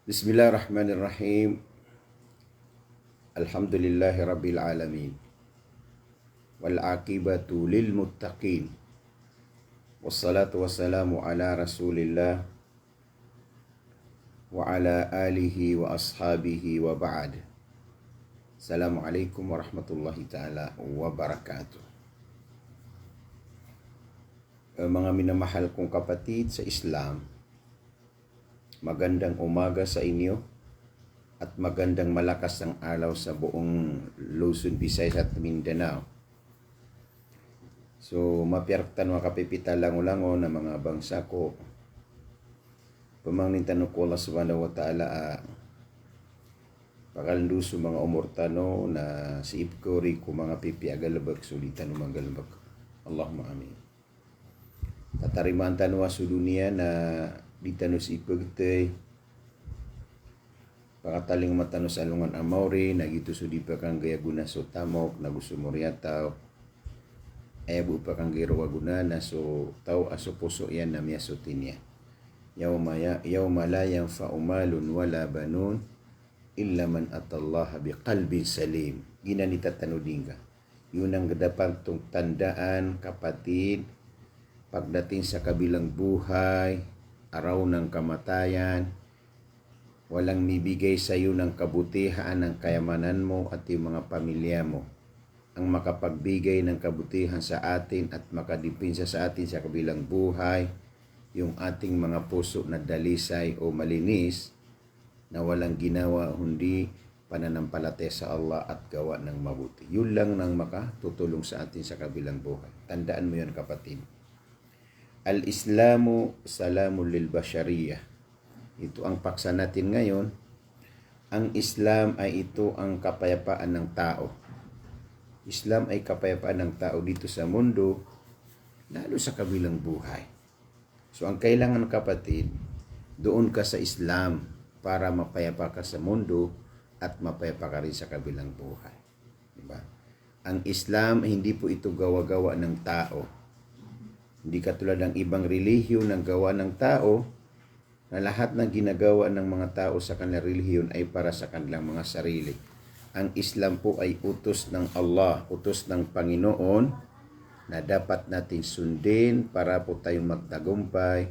Bismillahirrahmanirrahim. Alhamdulillahi rabbil alamin. Wal aqibatu lil muttaqin. Wassalatu wassalamu ala Rasulillah wa ala alihi wa ashabihi wa ba'd. Assalamualaikum warahmatullahi taala wabarakatuh. Mga minamahal kong kapatid sa Islam, magandang umaga sa inyo at magandang malakas ang araw sa buong Luzon, Visayas at Mindanao. So, mapiyartan mga kapipita lango-lango na mga bangsa ko. Pamangnintan ko Allah subhanahu wa ta'ala pakalanduso mga umurtano na si ipkori ko mga pipi agalabag sulitan umagalabag. Allahumma amin. Tatariman tanwa sa dunia na ditanos ipagtay pakataling matanos alungan amauri nagito sudi pa kang gaya guna so tamok nagusumuriataw bu pa kang gaya guna na so tau aso puso yan na miyasotin niya yawma la yanfa'u malun wala banun illa man atallaha biqalbin salim. Ginanita tanudinga yun ang dapat tandaan kapatid pagdating sa kabilang buhay, araw ng kamatayan, walang mibigay sa iyo ng kabutihan ng kayamanan mo at yung mga pamilya mo. Ang makapagbigay ng kabutihan sa atin at makadipinsa sa atin sa kabilang buhay, yung ating mga puso na dalisay o malinis na walang ginawa kundi pananampalataya sa Allah at gawa ng mabuti. Yun lang nang makatutulong sa atin sa kabilang buhay. Tandaan mo yun kapatid. Al-Islamu salamun lil bashariyah. Ito ang paksa natin ngayon. Ang Islam ay ito ang kapayapaan ng tao. Islam ay kapayapaan ng tao dito sa mundo, lalo sa kabilang buhay. So ang kailangan kapatid, doon ka sa Islam para mapayapa ka sa mundo at mapayapa ka rin sa kabilang buhay. Diba? Ang Islam, hindi po ito gawa-gawa ng tao. Hindi katulad ng ibang relihiyon ng gawa ng tao na lahat ng ginagawa ng mga tao sa kanilang relihiyon ay para sa kanilang mga sarili. Ang Islam po ay utos ng Allah, utos ng Panginoon na dapat natin sundin para po tayong magtagumpay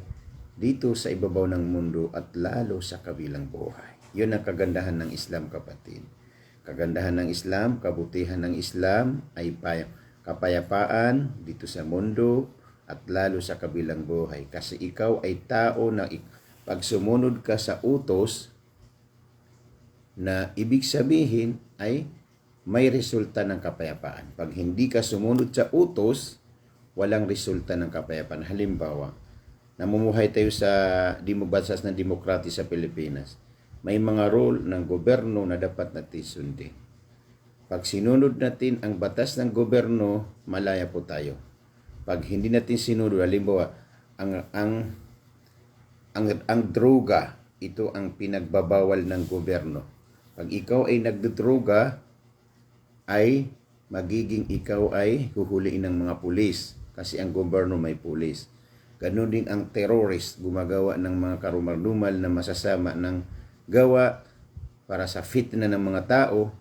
dito sa ibabaw ng mundo at lalo sa kabilang buhay. Yun ang kagandahan ng Islam kapatid. Kagandahan ng Islam, kabutihan ng Islam ay kapayapaan dito sa mundo at lalo sa kabilang buhay. Kasi ikaw ay tao na pag sumunod ka sa utos na ibig sabihin ay may resulta ng kapayapaan. Pag hindi ka sumunod sa utos, walang resulta ng kapayapaan. Halimbawa, namumuhay tayo sa bansas ng demokrati sa Pilipinas. May mga rule ng gobyerno na dapat natin sundin. Pag sinunod natin ang batas ng gobyerno, malaya po tayo. Pag hindi natin sinunod, halimbawa, ang droga, ito ang pinagbabawal ng gobyerno. Pag ikaw ay nagdodroga, ay magiging ikaw ay huhuliin ng mga pulis kasi ang gobyerno may pulis. Ganon din ang terrorist, gumagawa ng mga karumal-dumal na masasama ng gawa para sa fitna ng mga tao,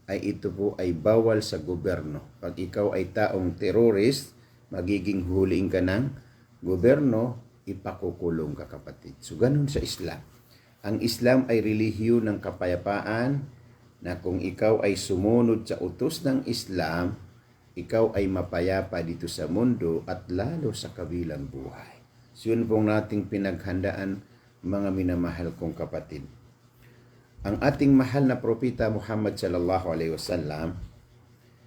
ay ito po ay bawal sa gobyerno. Pag ikaw ay taong terrorist, magiging huliin ka ng gobyerno, ipakukulong ka kapatid. So ganun sa Islam. Ang Islam ay relihiyon ng kapayapaan na kung ikaw ay sumunod sa utos ng Islam, ikaw ay mapayapa dito sa mundo at lalo sa kabilang buhay. So yun pong nating pinaghandaan mga minamahal kong kapatid. Ang ating mahal na propeta Muhammad sallallahu alaihi wasallam,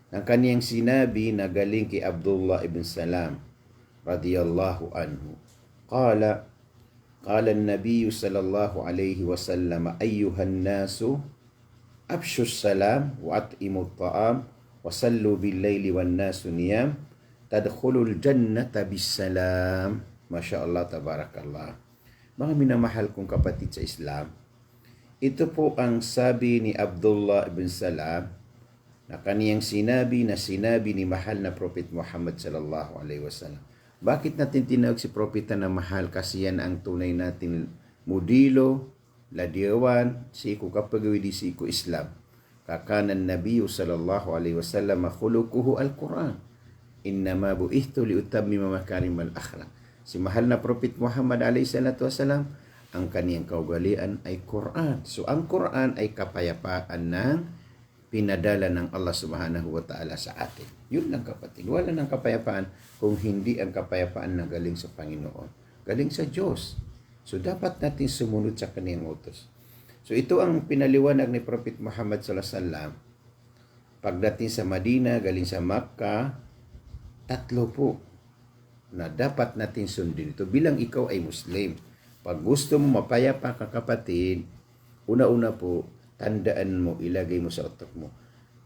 ang kaniyang sinabi na galing kay Abdullah ibn Salam radiyallahu anhu. Qala an-nabiy sallallahu alayhi wa sallam ayyuhan nasu afshu salam wa at'imu at-ta'am wa sallu bil-laili wan nasu niyam tadkhulul jannata bis-salam. Masyaallah, tabarakallah. Mga minamahal kong kapatid sa Islam, ito po ang sabi ni Abdullah ibn Salam na kaniyang sinabi ni mahal na Prophet Muhammad sallallahu alaihi wasallam. Bakit natin tinawag si propeta na mahal? Kasi yan ang tunay nating modelo ladiawan si ku kapagawi di si ku Islam. Kakanan Nabi sallallahu alaihi wasallam khuluquhu al-Quran. Innama bu'ithtu liutammima makarimal akhlaq. Si mahal na Prophet Muhammad alaihi salatu wasallam, ang kaniyang kaugalian ay Quran. So ang Quran ay kapayapaan ng pinadala ng Allah Subhanahu wa Ta'ala sa atin. Yun lang kapatid. Wala ng kapayapaan kung hindi ang kapayapaan na galing sa Panginoon. Galing sa Diyos. So dapat natin sumunod sa kaniyang utos. So ito ang pinaliwanag ni Prophet Muhammad sallallahu alaihi wasallam. Pagdating sa Madina, galing sa Makkah, 3 po na dapat natin sundin ito bilang ikaw ay Muslim. Pag gusto mo mapayapa ka kapatid, una-una po, tandaan mo, ilagay mo sa utak mo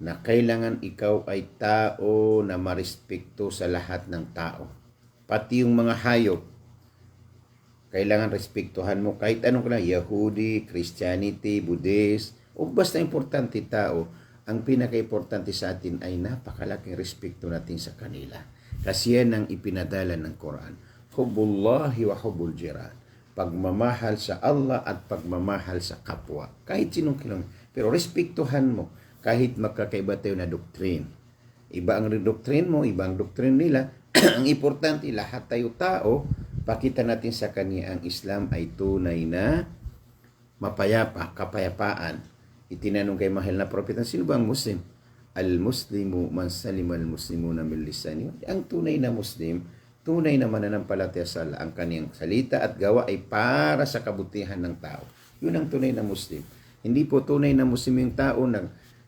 na kailangan ikaw ay tao na marespekto sa lahat ng tao. Pati yung mga hayop, kailangan respektuhan mo kahit anong kana, Yahudi, Christianity, Buddhist, o basta importante tao. Ang pinaka-importante sa atin ay napakalaking respekto natin sa kanila. Kasi yan ang ipinadala ng Quran. Hubbullahi wa hubbul jiran. Pagmamahal sa Allah at pagmamahal sa kapwa. Kahit sinong kilong. Pero respektuhan mo kahit magkakaiba tayo na doktrin. Iba ang doktrin mo, iba ang doktrin nila. Ang importante, lahat tayo tao, pakita natin sa kanya ang Islam ay tunay na mapayapa, kapayapaan. Itinanong kay mahal na propeta, sino ba ang Muslim? Al-Muslimu man salima al-Muslimuna min lisani. Ang tunay na Muslim, tunay na mananampalataya sa Allah, ang kaniyang salita at gawa ay para sa kabutihan ng tao. Yun ang tunay na Muslim. Hindi po tunay na Muslim yung tao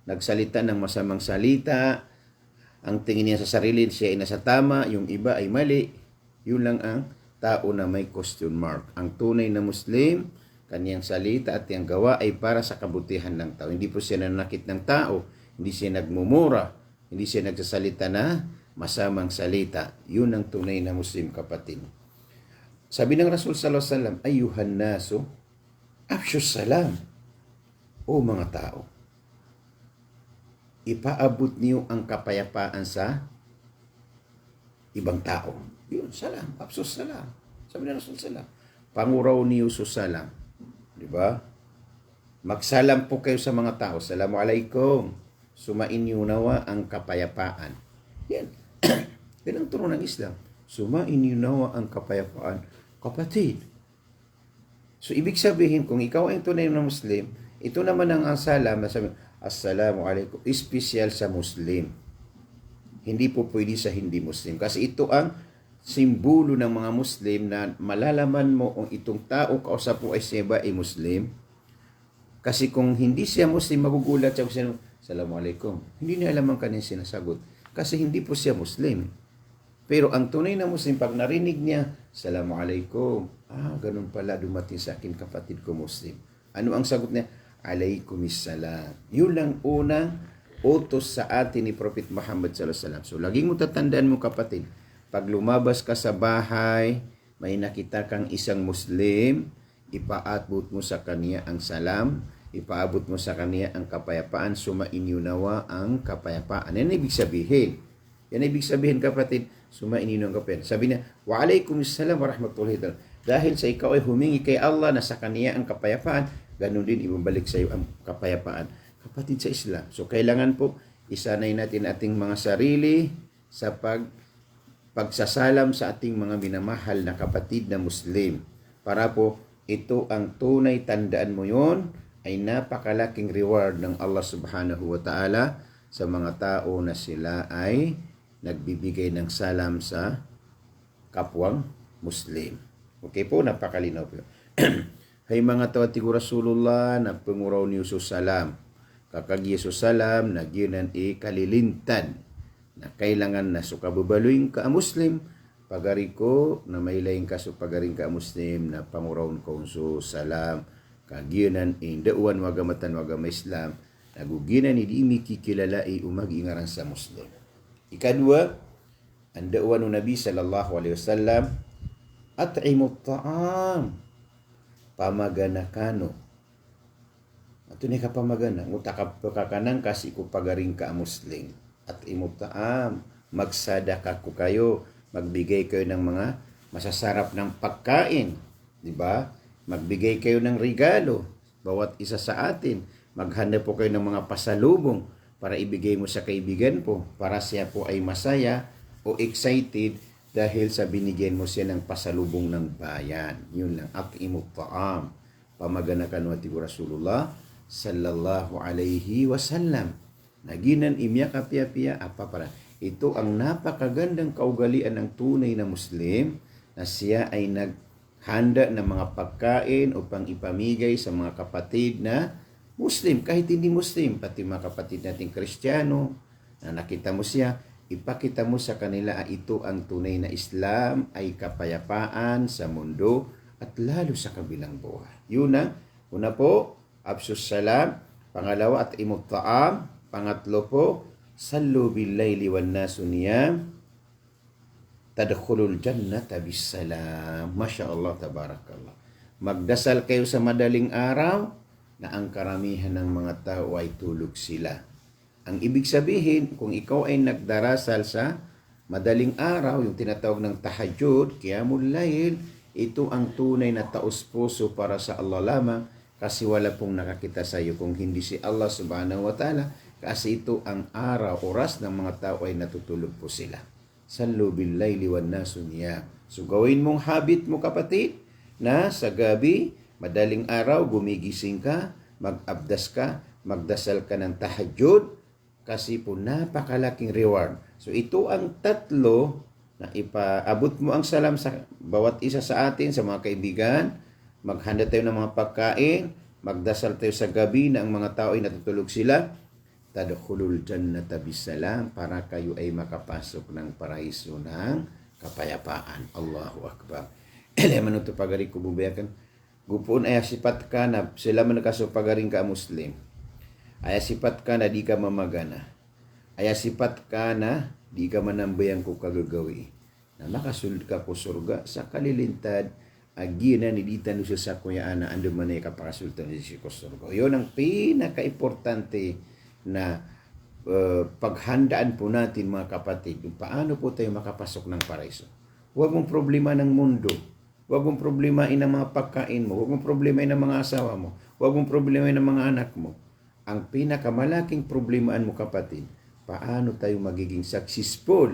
nagsalita ng masamang salita, ang tingin niya sa sarili, siya ay nasa tama, yung iba ay mali. Yun lang ang tao na may question mark. Ang tunay na Muslim, kaniyang salita at yung gawa ay para sa kabutihan ng tao. Hindi po siya nanakit ng tao, hindi siya nagmumura, hindi siya nagsasalita na masamang salita. Yun ang tunay na Muslim kapatid. Sabi ng Rasul sallallahu alaihi wasallam, ayuhan nasu, afshus salam. O mga tao, ipaabot niyo ang kapayapaan sa ibang tao. Yun, salam, afshus salam. Sabi ng Rasul sallallahu alaihi wasallam, panguraw niyo sa salam. Di ba? Magsalam po kayo sa mga tao. Assalamualaikum. Sumainyo nawa ang kapayapaan. Yan. Yan ang turo ng Islam. Sumainyo nawa ang kapayapaan. Kapatid. So, ibig sabihin, kung ikaw ay tunay na Muslim, ito naman ang salam na sabi, Assalamualaikum. Espesyal sa Muslim. Hindi po pwede sa hindi Muslim. Kasi ito ang simbolo ng mga Muslim na malalaman mo kung itong tao kausap po ay siya ba ay Muslim. Kasi kung hindi siya Muslim, magugulat siya kung Assalamualaikum. Hindi niya alam ang kanyang sinasagot. Kasi hindi po siya Muslim. Pero ang tunay na Muslim, pag narinig niya, Assalamualaikum. Ganun pala dumating sa akin kapatid ko Muslim. Ano ang sagot niya? Alaikumissalam. Yun lang unang utos sa atin ni Prophet Muhammad sallallahu alaihi wasallam. So laging mo tatandaan mo kapatid, pag lumabas ka sa bahay, may nakita kang isang Muslim, ipaabot mo sa kanya ang salam, ipaabot mo sa kanya ang kapayapaan, sumainyo nawa ang kapayapaan. Yan ibig sabihin. Yan ibig sabihin kapatid, sumainyo nawa ang kapayapaan. Sabi niya, wa alaikumussalam wa rahmatullahi wa barakatuh. Dahil sa ikaw ay humingi kay Allah na sa kanya ang kapayapaan, ganun din ibabalik sa iyo ang kapayapaan. Kapatid sa Islam. So kailangan po, isanay natin ating mga sarili sa pagsasalam sa ating mga minamahal na kapatid na Muslim. Para po, ito ang tunay, tandaan mo yon, ay napakalaking reward ng Allah Subhanahu wa Ta'ala sa mga tao na sila ay nagbibigay ng salam sa kapwang Muslim. Okay po, napakalinaw po. Hay mga tawati ko Rasulullah na panguraw niyo sa salam. Kakag Yesus salam na ginan kalilintan na kailangan na sukabubaluin ka Muslim, pagari ko na may laing ka so pagaring ka Muslim na pangurawon ko so salam kaginan dauan wagamatan wagama Islam naguginan ni di mikikilalai umag-ingaran sa Muslim. Ikadua, ang dauan ng Nabi sallallahu alaihi wasallam, at'imut ta'am, pamagana kano. Ato ni ka pamagana, ngutakap kakanang kasi ko pagaring ka Muslim. At'imut ta'am, magsadaka ko kayo, magbigay kayo ng mga masasarap ng pagkain, di ba? Magbigay kayo ng regalo bawat isa sa atin, maghanda po kayo ng mga pasalubong para ibigay mo sa kaibigan po, para siya po ay masaya o excited dahil sa binigyan mo siya ng pasalubong ng bayan. Yun lang, at'imut ta'am. Pamaganakan wa tigo Rasulullah sallallahu alaihi wasallam. Naginan imya kapia-pia apa para. Ito ang napakagandang kaugalian ng tunay na Muslim na siya ay naghanda ng mga pagkain upang ipamigay sa mga kapatid na Muslim, kahit hindi Muslim, pati mga kapatid nating Kristiyano, na nakita mo siya, ipakita mo sa kanila ito ang tunay na Islam ay kapayapaan sa mundo at lalo sa kabilang buhay. Yun ang una po, Absus Salam, pangalawa at imut ta'am, pangatlo po, sallu bil-layli wan-nasu niyam, tadkhulul jannata bis-salam. Masya Allah, tabarakallah. Magdasal kayo sa madaling araw na ang karamihan ng mga tao ay tulog sila. Ang ibig sabihin, kung ikaw ay nagdarasal sa madaling araw, yung tinatawag ng tahajjud, qiyamul layl, ito ang tunay na taos-puso para sa Allah lamang, kasi wala pong nakakita sa iyo kung hindi si Allah subhanahu wa ta'ala, kasi ito ang araw, oras ng mga tao ay natutulog po sila. Sallu bil-layli wan-nasu niyam. So gawin mong habit mo kapatid, na sa gabi, madaling araw, gumigising ka, mag-abdas ka, magdasal ka ng tahajjud, kasi po napakalaking reward. So ito ang tatlo na ipaabot mo ang salam sa bawat isa sa atin, sa mga kaibigan, maghanda tayo ng mga pagkain, magdasal tayo sa gabi na ang mga tao ay natutulog sila, tadkhulul jannata bisalam, para kayo ay makapasok ng paraiso ng kapayapaan. Allahu Akbar. Eleman ito pagari ko bubayakan. Gupon ay sipat ka na sila man nakasupagaring ka Muslim. Ay sipat ka na di ka mamagana. Ay sipat ka na di ka manambayang ko kagagawi. Na makasulod ka po surga sa kalilintad. Agina ni ditan siya sa kuyaan na ando man ay kapakasultan ni si surga. Yun ang pinaka-importante na paghandaan po natin mga kapatid. Paano po tayo makapasok ng paraiso? Huwag mong problema ng mundo. Huwag mong problemain ang mga pagkain mo. Huwag mong problemain ang mga asawa mo. Huwag mong problemain ang mga anak mo. Ang pinakamalaking problemaan mo kapatid, paano tayo magiging successful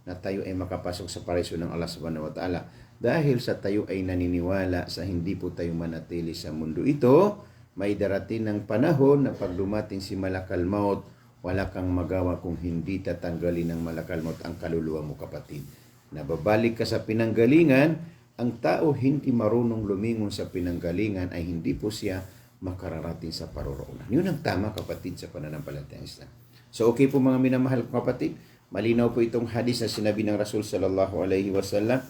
na tayo ay makapasok sa paraiso ng Allah subhanahu wa ta'ala. Dahil sa tayo ay naniniwala sa hindi po tayo manatili sa mundo ito, may darating ng panahon na pag dumating si Malakal Maut, wala kang magawa kung hindi tatanggalin ng Malakal Maut ang kaluluwa mo kapatid. Nababalik ka sa pinanggalingan, ang tao hindi marunong lumingon sa pinanggalingan ay hindi po siya makararating sa paroroonan. Yun ang tama kapatid sa pananampalatayang Islam. So okay po mga minamahal ko kapatid, malinaw po itong hadis na sinabi ng Rasul sallallahu alaihi wasallam,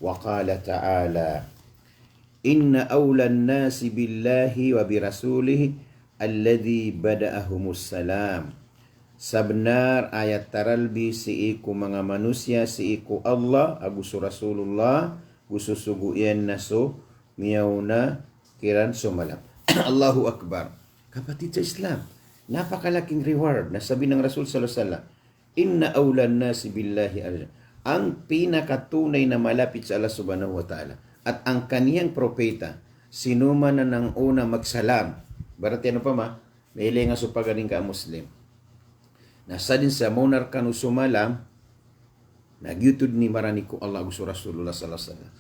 wa qala ta'ala, inna awlan nasi billahi wa birasulihi alladhi bada'ahumus salam. Sabnar ayat taralbi si iku mga manusia, si iku Allah, aguso Rasulullah, gususuguyan na so, miyaw na kiran sumalam. Allahu Akbar. Kapatid sa Islam, napakalaking reward na sabi ng Rasul sallallahu alaihi wasallam, inna awlan nasi billahi, ang pinakatunay na malapit sa Allah subhanahu wa ta'ala at ang kaniyang propeta, sino man na nang una magsalam, barati ano pa ma, may nga supagaling ka Muslim, nasa din sa monarka no sumalam, nagyutod ni marani ko Allah gusto Rasulullah sallallahu alaihi wasallam.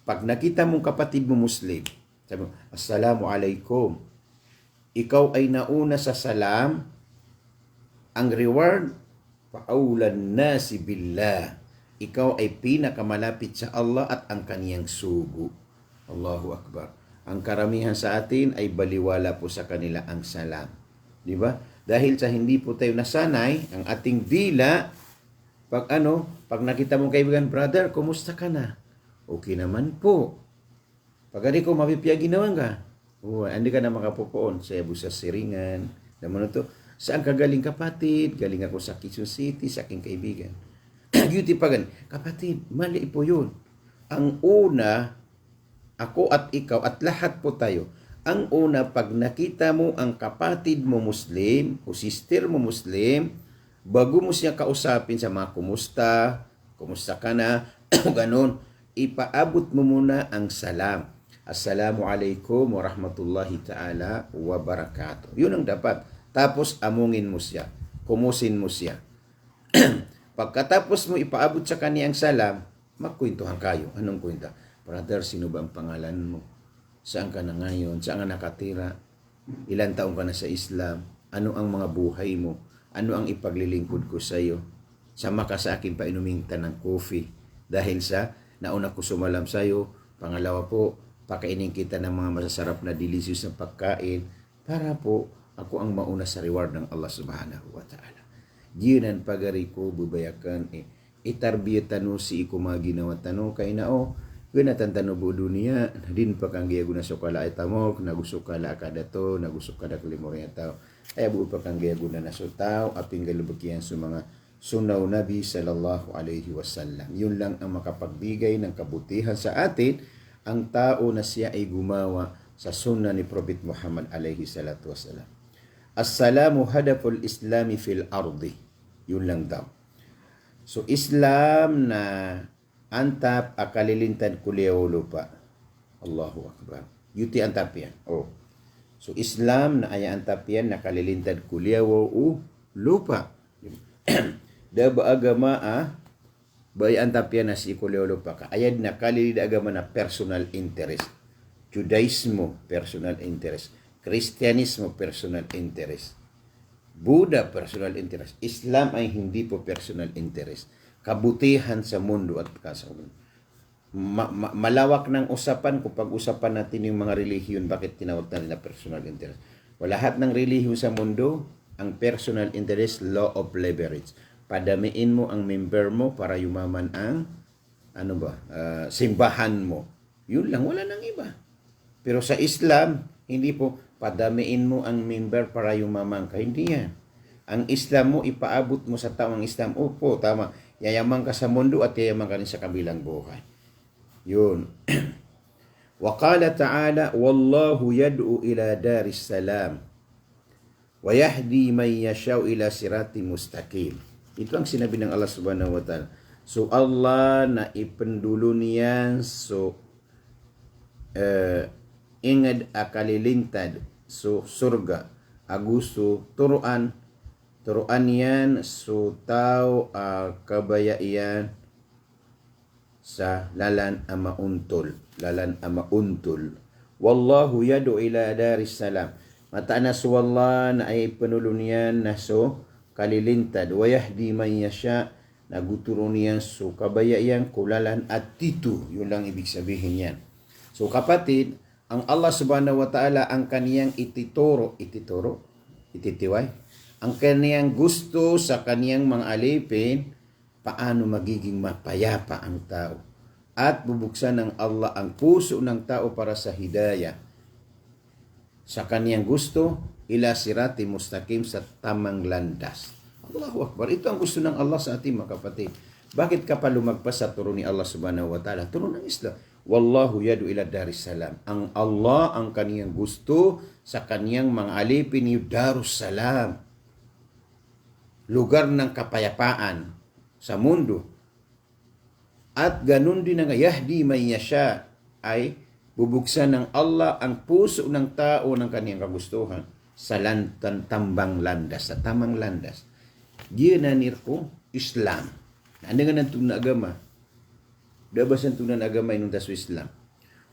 Pag nakita mong kapatid mo Muslim, sabi mo, assalamu alaikum, ikaw ay nauna sa salam, ang reward, fa'aulan nasi billah, ikaw ay pinakamalapit sa Allah at ang kaniyang sugo. Allahu Akbar. Ang karamihan sa atin ay baliwala po sa kanila ang salam. Di ba? Dahil sa hindi po tayo nasanay, ang ating dila, pag nakita mong kaibigan, brother, kumusta ka na? Okay naman po. Pag ko mapipiyagi naman ka. Hindi ka na makapupoon sa sa Siringan. Naman ito, saan ka galing kapatid? Galing ako sa Quezon City, sa aking kaibigan. Beauty pagan, kapatid, mali po yun. Ang una, ako at ikaw at lahat po tayo, ang una, pag nakita mo ang kapatid mo Muslim o sister mo Muslim, bago mo siya kausapin sa mga kumusta ka na, ganun, ipaabot mo muna ang salam. Assalamualaikum warahmatullahi ta'ala wabarakatuh. Yun ang dapat. Tapos amungin mo siya. Kumusin mo siya. Pagkatapos mo ipaabot sa kanya ang salam, magkwentuhan kayo. Anong kwenta? Brother, sino ba ang pangalan mo? Saan ka na ngayon? Saan ka nakatira? Ilan taong ka na sa Islam? Ano ang mga buhay mo? Ano ang ipaglilingkod ko sa iyo? Sama ka sa akin painuming ng coffee. Dahil sa nauna ko sumalam sa iyo. Pangalawa po, pakainin kita ng mga masasarap na delicious na pagkain para po ako ang mauna sa reward ng Allah subhanahu wa ta'ala. Diyan pagari ko bubayakan itarbiyatano si iku mga ginawa tano kay nao ganatan tano bu dunia din pakanggiya guna sukala itamok nagusukala kadato nagusukala kalimorya tao ay bu pakanggiya guna na so tao aping galubukian sa mga sunaw Nabi sallallahu alaihi wasallam. Yun lang ang makapagbigay ng kabutihan sa atin, ang tao na siya ay gumawa sa sunnah ni Prophet Muhammad alaihi salatu wasallam. As-salamu hadaful islami fil ardi. Yun lang daw. So Islam na antap akalilintan kuliyaw lupa. Allahu Akbar. Yuti antap yan. Oh. So Islam na aya antap yan nakalilintan kuliyaw lupa. Daba agama bay antap yan na si kuliyaw lupa ka. Ayad na kalilid agama na personal interest. Judaismo, personal interest. Kristyanismo, personal interest. Buddha, personal interest. Islam ay hindi po personal interest. Kabutihan sa mundo at kasaunod. Malawak ng usapan kung pag-usapan natin yung mga relihiyon, bakit tinawag na nila personal interest. Lahat ng relihiyon sa mundo, ang personal interest, law of leverage. Padamiin mo ang member mo para yumaman ang simbahan mo. Yun lang, wala nang iba. Pero sa Islam, hindi po padamiin mo ang member para yumaman ka. Hindi yan. Ang Islam mo, ipaabot mo sa tao ang Islam. Opo, tama. Yayaman ka sa mundo at yayaman ka rin sa kabilang buhay. Yun. Wa qala ta'ala, wallahu yad'u ila daris salam wa yahdi man yasha'u ila sirati mustaqim. Ito ang sinabi ng Allah subhanahu wa ta'ala. So Allah na ipendulo niyan ingad akalilintad so surga agusto turuan yan so tao kabayaian sa lalan ama untol wallahu yadu ila daris salam mata na so wallah na ay penulunian na so kalilintad wa yahdi man yasha naguturo niyan so kabayaian kulalan at titu. Yun lang ibig sabihin yan. So kapatid, ang Allah subhanahu wa ta'ala ang kaniyang ititiway, ang kaniyang gusto sa kaniyang mga alipin, paano magiging mapayapa ang tao. At bubuksan ng Allah ang puso ng tao para sa hidayah. Sa kaniyang gusto, ila sirati mustaqim sa tamang landas. Allahu Akbar. Ito ang gusto ng Allah sa ating mga kapatid. Bakit ka pa lumagpas sa turo ni Allah subhanahu wa ta'ala? Turo ng Islam. Wallahu yadu ila daris salam. Ang Allah ang kaniyang gusto sa kaniyang mga alipin yung Darussalam. Lugar ng kapayapaan sa mundo. At ganun din ang yahdi man yasha ay bubuksan ng Allah ang puso ng tao ng kaniyang kagustuhan sa tambang landas, sa tamang landas. Ginanir ko Islam. Ano nga ng tunang agama? Dabasan tunang agama inong taso Islam.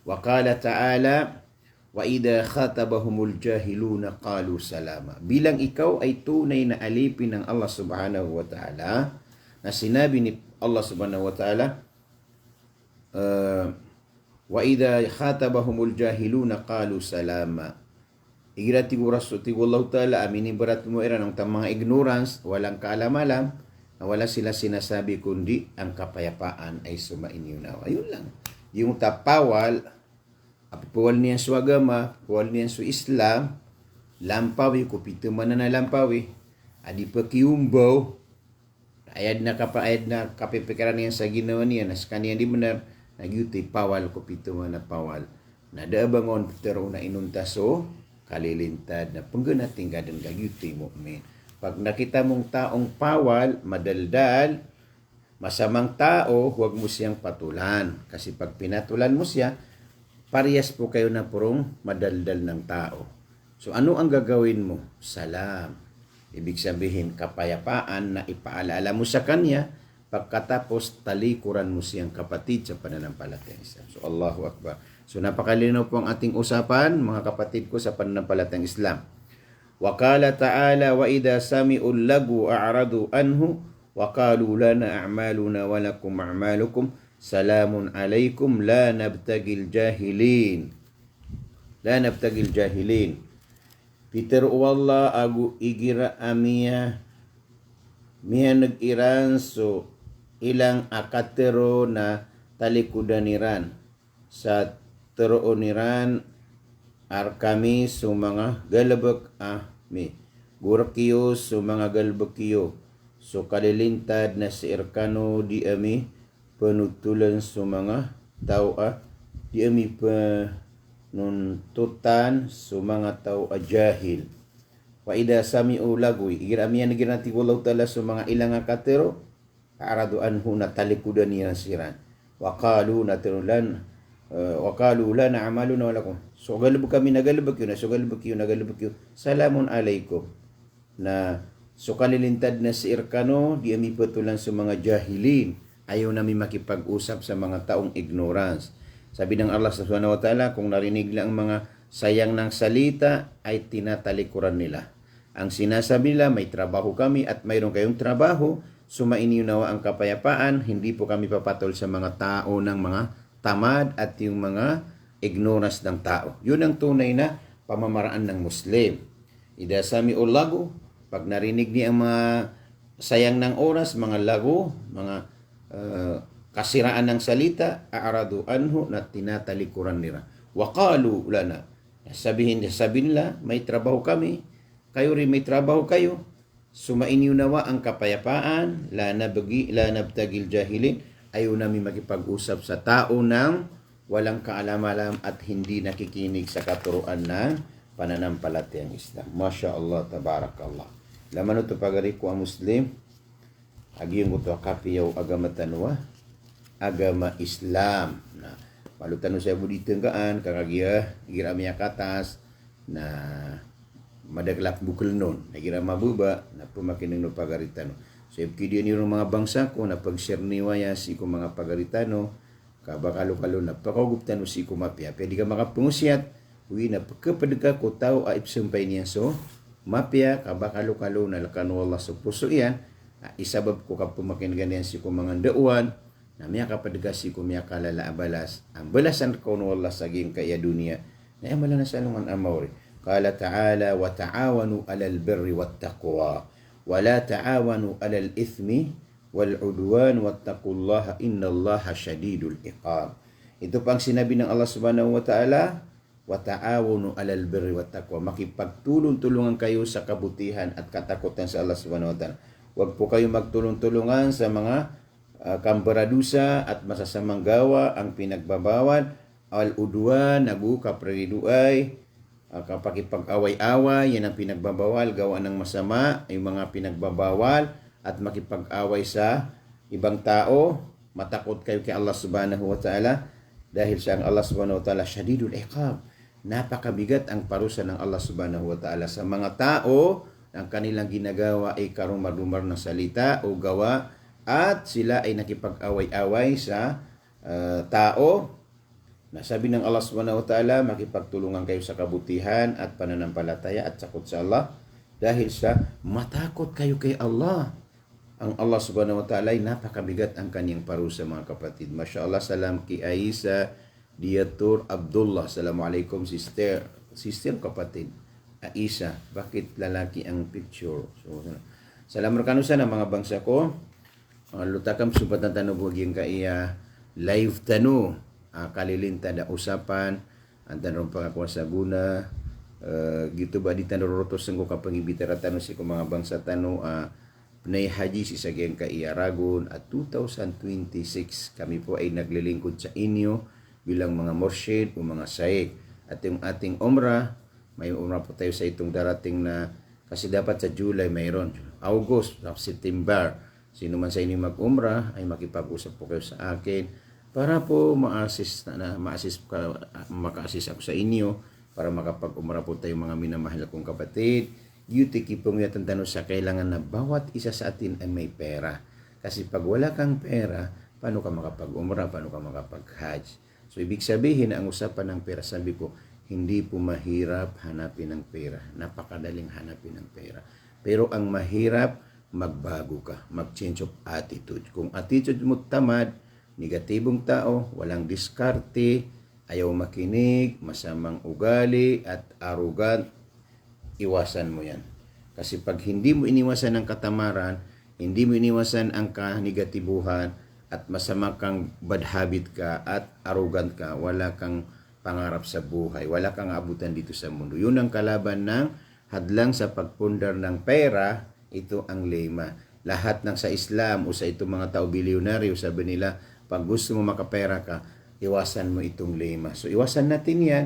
Wa qala ta'ala, wa idha khatabahumul jahiluna qalu salama. Bilang ikaw ay tunay na alipin ng Allah subhanahu wa ta'ala, na sinabi ni Allah subhanahu wa ta'ala, wa idha khatabahumul jahiluna qalu salama. Igirati ko raso ti wallahu ta'ala aminin barat mo era ng mga ignorance, walang kaalam-alam, na wala sila sinasabi kundi ang kapayapaan ay sumainyo na. Ayun lang. Yung tapawal, apipuwal niyan sa agama, puwal niyan sa Islam, lampawi, kupito man na lampawi, adi pa kiyumbaw, ayad na kapipikiran niyan sa ginawa niya, nas kaniya di benar, nagyuti pawal, kupito man na pawal. Nadabangon, pero na inuntaso, kalilintad na panggunating gadan gagyuti mu'min. Pag nakita mong taong pawal, madaldal, masamang tao, huwag mo siyang patulan. Kasi pag pinatulan mo siya, parehas po kayo na purong madaldal ng tao. So ano ang gagawin mo? Salam. Ibig sabihin, kapayapaan na ipaalala mo sa kanya, pagkatapos talikuran mo siyang kapatid sa pananampalatayang Islam. So Allahu Akbar. So napakalinaw po ang ating usapan, mga kapatid ko, sa pananampalatayang Islam. Wa qala ta'ala, wa idha sami'ul lagu a'radu anhu wa qalu lana a'maluna wa lakum a'malukum salamun alaikum la nabtagil jahilin. La nabtagil jahilin. Peter walla agu igira amia miha nag-iran so ilang akatero na talikudaniran sa terooniran arkami so mga galabak mi gurakiyo so mga galbakiyo so kalilintad na si Erkano di ami penutulan so mga tao di ami penuntutan so mga tao jahil. Wa ida sami'u lagoy igira ami naginati wallahu ta'ala so mga ilang akatero aradu anhu na talikudan niya siran wa qalu natulan wa qalu lana a'maluna wa lakum so galbuk kami nagalbuk yun so galbuk yun salamun alaikum na so kalilintad na si Erkano di ami petulan sa mga jahilin ayaw namin makipag-usap sa mga taong ignorance. Sabi ng Allah subhanahu wa ta'ala, kung narinig lang ang mga sayang ng salita ay tinatalikuran nila. Ang sinasabi nila, may trabaho kami at mayroon kayong trabaho, sumainyo nawa ang kapayapaan, hindi po kami papatol sa mga tao ng mga tamad at yung mga ignorance ng tao. Yun ang tunay na pamamaraan ng Muslim. Ida sami'ul lagu, pag narinig niya ang mga sayang ng oras, mga lagu, mga kasiraan ng salita, a'radu anhu na tinatalikuran nila. Wa qalu lana, sabihin nila, may trabaho kami, kayo rin may trabaho kayo, sumainyo nawa ang kapayapaan, la nabtagil jahilin, ayaw namin makipag-usap sa tao ng walang kaalam-alam at hindi nakikinig sa katuruan ng pananampalatayang Islam. Masya Allah, tabarakallah. Laman ito pagari ko ang Muslim, agiyong ko ito kapiyaw agama tanwa, agama Islam. Na malutano sa buditeng kaan, kakagiya, gira miya katas, na madaglak bukal nun, nagira mabuba, na pumakinang no pagaritano. So, ibkidiyan yung mga bangsa ko, na pag-share niwaya si ko mga pagaritano, kabakalo-kalo na pakaguptano si ko mapya. Pwede ka makapungusyat, uwi na pagkapadagka ko tao aipsumpay niya so, mapya, kabakalo-kalo na lakano Allah sa puso yan, isabab ko ka pumakingan yan si ko mga dauan, na miya kapadaga si ko miya kalala abalas, ang balasan ko no Allah saging kaya dunia, na yan na sa lungan amawri. Qala ta'ala, wa ta'awanu alal birri wat taqwa, wa la ta'awanu alal ithmi wal udwan wattaqullaha innallaha syadidul iqab. Ito pang sinabi ng Allah subhanahu wa ta'ala, wa ta'awanu alal birri wat taqwa, makipagtulong-tulungan kayo sa kabutihan at katakutan sa Allah subhanahu wa ta'ala. Huwag po kayo magtulong-tulungan sa mga kamparadusa at masasamang gawa ang pinagbabawal, al-udwan, nagu kaprediduay, kapakipag-away-away, yan ang pinagbabawal, gawa ng masama, yung mga pinagbabawal, at makipag-away sa ibang tao, matakot kayo kay Allah subhanahu wa ta'ala, dahil siya ang Allah subhanahu wa ta'ala, syadidul iqab, napakabigat ang parusa ng Allah subhanahu wa ta'ala sa mga tao, ang kanilang ginagawa ay karumar-rumar ng salita o gawa, at sila ay nakipag-away-away sa tao. Nasabi ng Allah subhanahu wa ta'ala, makipagtulungan kayo sa kabutihan at pananampalataya at sakot sa Allah dahil sa matakot kayo kay Allah. Ang Allah subhanahu wa ta'ala ay napakabigat ang kanyang parusa mga kapatid. Masya Allah, salam ki Aisa Diatur Abdullah. Assalamualaikum sister kapatid. Aisa, bakit lalaki ang picture? So, salam rekanusan ang mga bangsa ko. Lutakam subat na tanong buhaging kaya live tano kalilinta da usapan ang tanong pangakuha sa guna gitu ba di tanong rotos ng kapangibitara tanong si kung mga bangsa tanong Pnay Haji si Sagyang Kaiyaragon at 2026 kami po ay naglilingkod sa inyo bilang mga mursyid o mga saik at yung ating umrah may umrah po tayo sa itong darating na kasi dapat sa July mayroon August, September. Sino man sa inyo mag-umrah ay makipag-usap po kayo sa akin para po maka-assist ako sa inyo para makapag-umra po tayo mga minamahal kong kapatid. Duty kipong yatang tanong sa kailangan na bawat isa sa atin ay may pera. Kasi pag wala kang pera, paano ka makapag-umra, paano ka makapag-hajj? So ibig sabihin, ang usapan ng pera, sabi ko, hindi po mahirap hanapin ng pera. Napakadaling hanapin ng pera. Pero ang mahirap, magbago ka, mag-change of attitude. Kung attitude mo tamad, negatibong tao, walang diskarte, ayaw makinig, masamang ugali, at arrogant, iwasan mo yan. Kasi pag hindi mo iniwasan ang katamaran, hindi mo iniwasan ang kanegatibuhan, at masama kang bad habit ka, at arrogant ka, wala kang pangarap sa buhay, wala kang abutan dito sa mundo. Yun ang kalaban ng hadlang sa pagpundar ng pera, ito ang lema. Lahat ng sa Islam o sa itong mga tao bilyonaryo, sabi nila, pag gusto mo makapera ka, iwasan mo itong lema. So iwasan natin yan.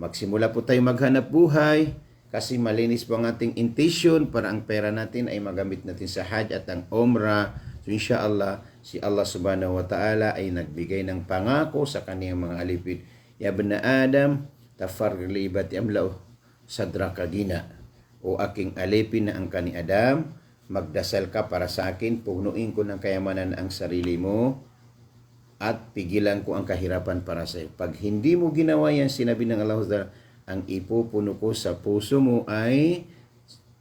Magsimula po tayo maghanap buhay kasi malinis po ang ating intention para ang pera natin ay magamit natin sa Hajj at ang Umrah. So inshallah, si Allah subhanahu wa ta'ala ay nagbigay ng pangako sa kaniyang mga alipid. Ya bna Adam, tafarg libat yamlao sadraka gina. O aking alipin na ang kani Adam, magdasal ka para sa akin, punuin ko ng kayamanan ang sarili mo, at pigilan ko ang kahirapan para sa iyo. Pag hindi mo ginawa yan, sinabi ng Allah, ang ipupuno ko sa puso mo ay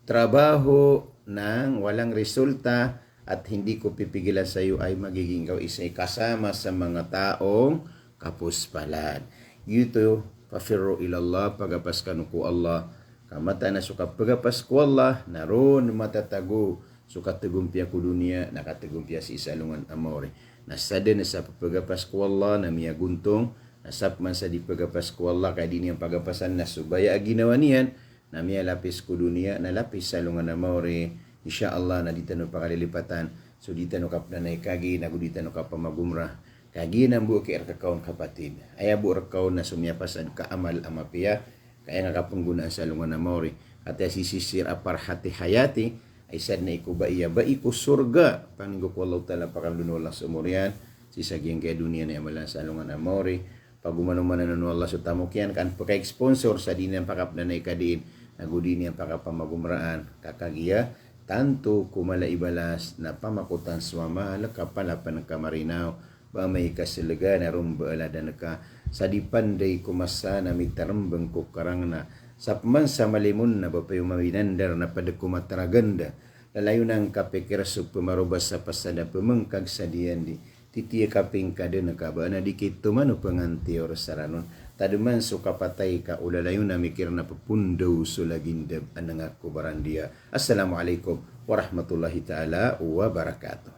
trabaho ng walang resulta at hindi ko pipigilan sa iyo ay magiging ikaw isa'y kasama sa mga taong kapuspalan. Yuto, pafirro ilallah, pagapas ka ko Allah, kamata na suka pagapas ko Allah, naroon matatago, suka tagumpia ko dunia, nakatagumpia si isalungan amore. Nasada na sa pagapas ko Allah na miya guntong, nasap man sa di pagapas ko Allah, kaya di niyang pagapasan na subaya ginawa niyan, na miya lapis ko dunia, na lapis sa lungan amore, insya Allah na dito no pakalilipatan, so dito no kap na naikagi, nagudita no kap magumrah, kagi ng buo kay arkakaon kapatid, aya buo arkakaon na sumyapasan kaamal amapia, kaya nga kapanggunaan sa lungan amore, at sisisir apar hati hayati, ay sad na iku ba iya ba iku surga paninggo ko Allah ta'ala pakalunolang sa umurian si sagyang kaya dunia na amalan sa alungan amore pag umano-manan no Allah sa tamokyan kan pagka-sponsor sa dinang pakapna na ikadiin nagudi niya pakapamagumraan kakagiya tanto kumala ibalas na pamakutan swama kapalapan ng kamarinaw ba may kasilaga na rumbaala na ka sa dipanday kumasa na mitarambang ko karang na sa pamansa malimun na ba pa yung maminandar na padakumataraganda lalayo ng kapikiraso pumarubas sa pasada pumangkag sa diyan di titiya kaping kada na kaba na dikit tumano panganti or saranon taduman so kapatay ka ulalayo na mikir na papundaw so lagindab anang ako barandia. Assalamualaikum warahmatullahi ta'ala wabarakatuh.